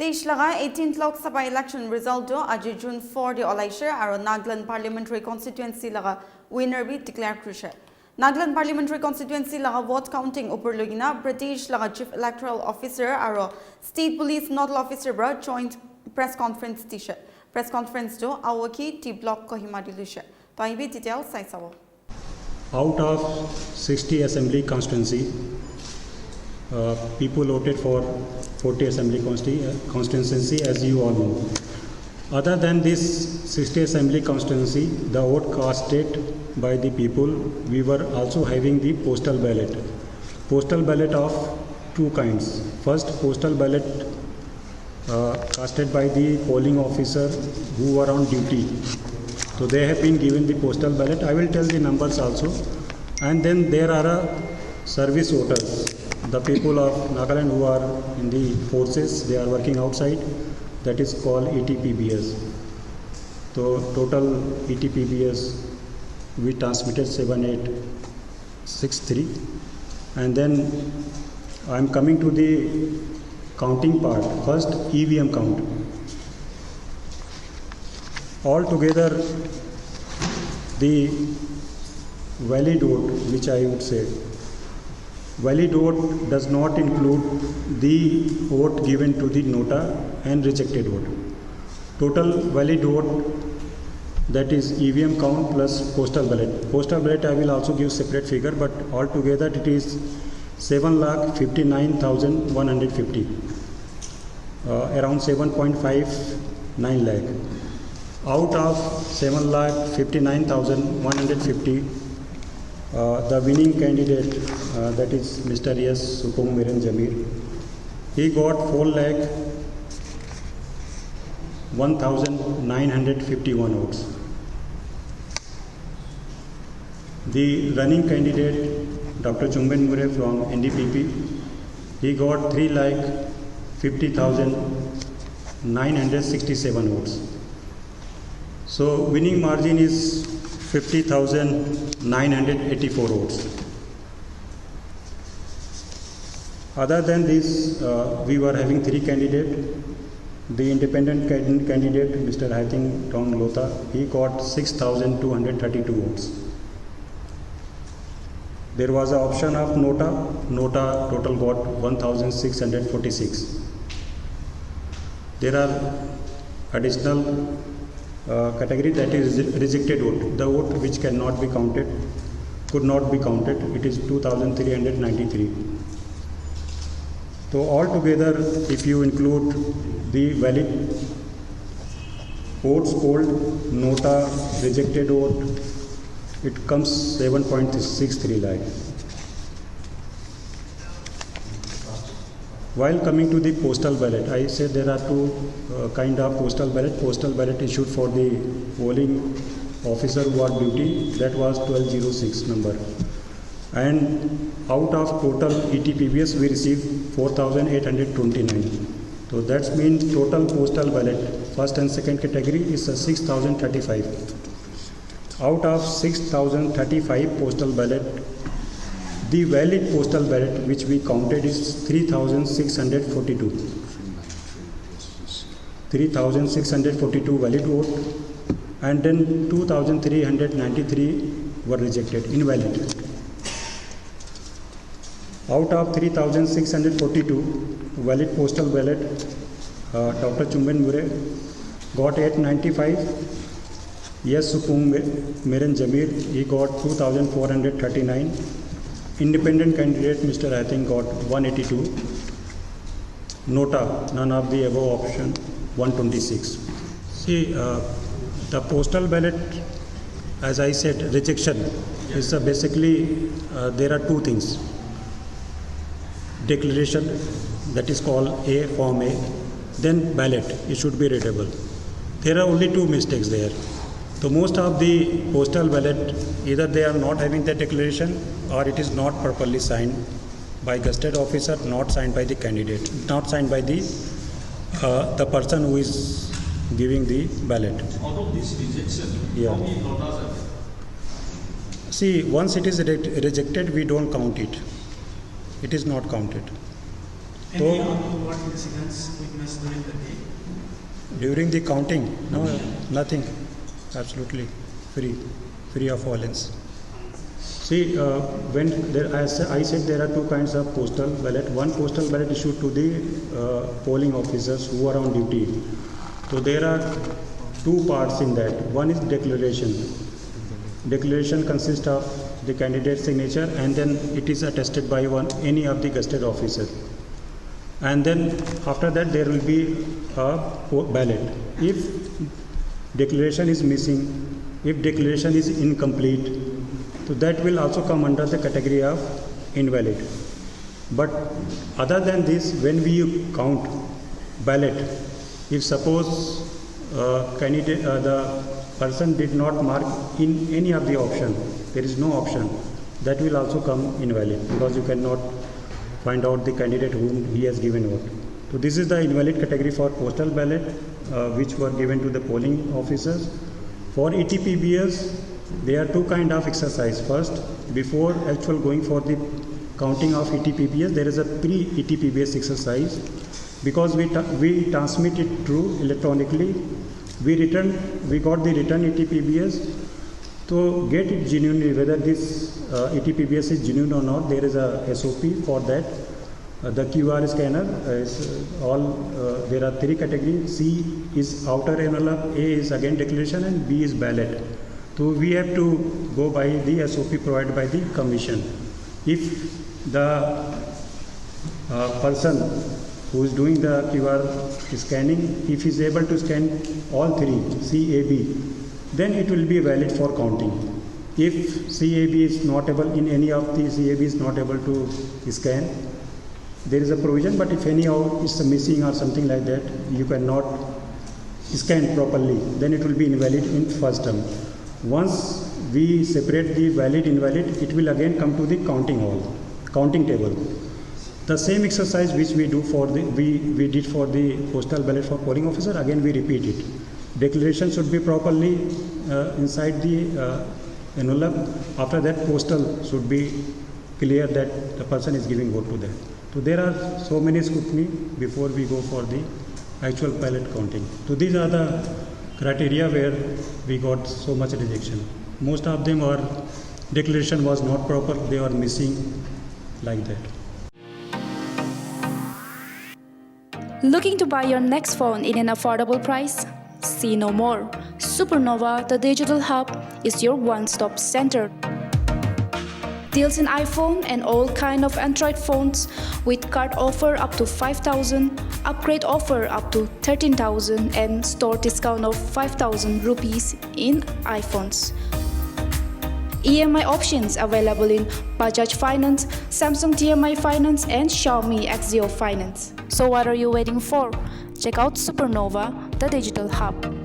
Teish laga 18th Lok Sabha election result do aji June 4 di olaishe aro Nagaland parliamentary constituency laga winner bi declare krushe. Nagaland parliamentary constituency laga vote counting upur logina British laga chief electoral officer aro state police nodal officer bra joint press conference tishe. Press conference do awaki T block Kohima dilushe. Taibi detail sai sawo. Out of 60 assembly constituency, people voted for 40 assembly constituency, as you all know. Other than this 60 assembly constituency, the vote casted by the people, we were also having the postal ballot. Postal ballot of two kinds. First, postal ballot casted by the polling officer who were on duty. So they have been given the postal ballot. I will tell the numbers also. And then there are service voters. The people of Nagaland who are in the forces, they are working outside. That is called ETPBS. So total ETPBS we transmitted 7863. And then I am coming to the counting part. First, EVM count. Altogether, the valid vote, which I would say, valid vote does not include the vote given to the nota and rejected vote. Total valid vote, that is EVM count plus postal ballot. Postal ballot I will also give separate figure, but altogether it is 7,59,150, around 7.59 lakh. Out of 7,59,150, the winning candidate, that is Mr. S. Supung Miran Jamir, he got 4,01,951 votes. The running candidate, Dr. Chumben Mure from NDPP, he got 3,50,967 votes. So winning margin is 50,984 votes. Other than this, we were having three candidates. The independent candidate, Mr. Haithing Tong Lotha, he got 6,232 votes. There was an option of Nota. Nota total got 1,646. There are additional category, that is rejected vote. The vote which cannot be counted, could not be counted. It is 2,393. So altogether, if you include the valid votes polled, nota, rejected vote, it comes 7.63 lakh. While coming to the postal ballot, I said there are two kind of postal ballot. Postal ballot issued for the polling officer who are duty, that was 1206 number. And out of total ETPBS, we received 4,829. So that means total postal ballot, first and second category, is 6,035. Out of 6,035 postal ballot, the valid postal ballot which we counted is 3,642. 3,642 valid vote, and then 2,393 were rejected, invalid. Out of 3,642 valid postal ballot, Dr. Chumben Mure got 895. Yes, Supung Miran Jamir, he got 2,439. Independent candidate Mr. Haithing got 182. Nota, none of the above option, 126. See, the postal ballot, as I said, rejection is basically there are two things. Declaration, that is called A, Form A, then ballot, it should be readable. There are only two mistakes there. So most of the postal ballot, either they are not having the declaration or it is not properly signed by gazetted officer, not signed by the candidate, not signed by the person who is giving the ballot. Out of this rejection, how many notas are there? See, once it is rejected, we don't count it. It is not counted. तो Any untoward incidents witnessed during the day? during the counting, no, nothing, absolutely free of violence. See, when there, I said there are two kinds of postal ballot. One postal ballot issued to the polling officers who are on duty. So there are two parts in that. One is declaration. Declaration consists of the candidate's signature and then it is attested by any of the gazetted officer. And then after that there will be a ballot. If declaration is missing, if declaration is incomplete, so that will also come under the category of invalid. But other than this, when we count ballot, if suppose candidate the person did not mark in any of the option, there is no option, that will also come invalid because you cannot find out the candidate whom he has given vote. So this is the invalid category for postal ballot which were given to the polling officers. For ETPBS, there are two kind of exercise. First, before actual going for the counting of ETPBS, there is a pre-ETPBS exercise. Because we transmit it through electronically, we got the return ETPBS. To get it genuinely, whether this ETPBS is genuine or not, there is a SOP for that. The QR scanner is there are three categories. C is outer envelope, A is again declaration, and B is ballot. So we have to go by the SOP provided by the commission. If the person who is doing the QR scanning, if he is able to scan all three, C, A, B, then it will be valid for counting. If CAB is not able, in any of the CAB is not able to scan, there is a provision, but if any is missing or something like that, you cannot scan properly, then it will be invalid in first term. Once we separate the valid invalid, it will again come to the counting table. The same exercise which we do for we did for the postal ballot for polling officer, again we repeat it. Declaration should be properly inside the envelope. After that, postal should be clear that the person is giving vote to that. So there are so many scrutiny before we go for the actual ballot counting. So these are the criteria where we got so much rejection. Most of them are declaration was not proper, they are missing, like that. Looking to buy your next phone in an affordable price? See no more. Supernova, the digital hub, is your one-stop center. Deals in iPhone and all kind of Android phones with card offer up to 5,000, upgrade offer up to 13,000 and store discount of 5,000 rupees in iPhones. EMI options available in Bajaj Finance, Samsung DMI Finance and Xiaomi Axio Finance. So what are you waiting for? Check out Supernova, the digital hub.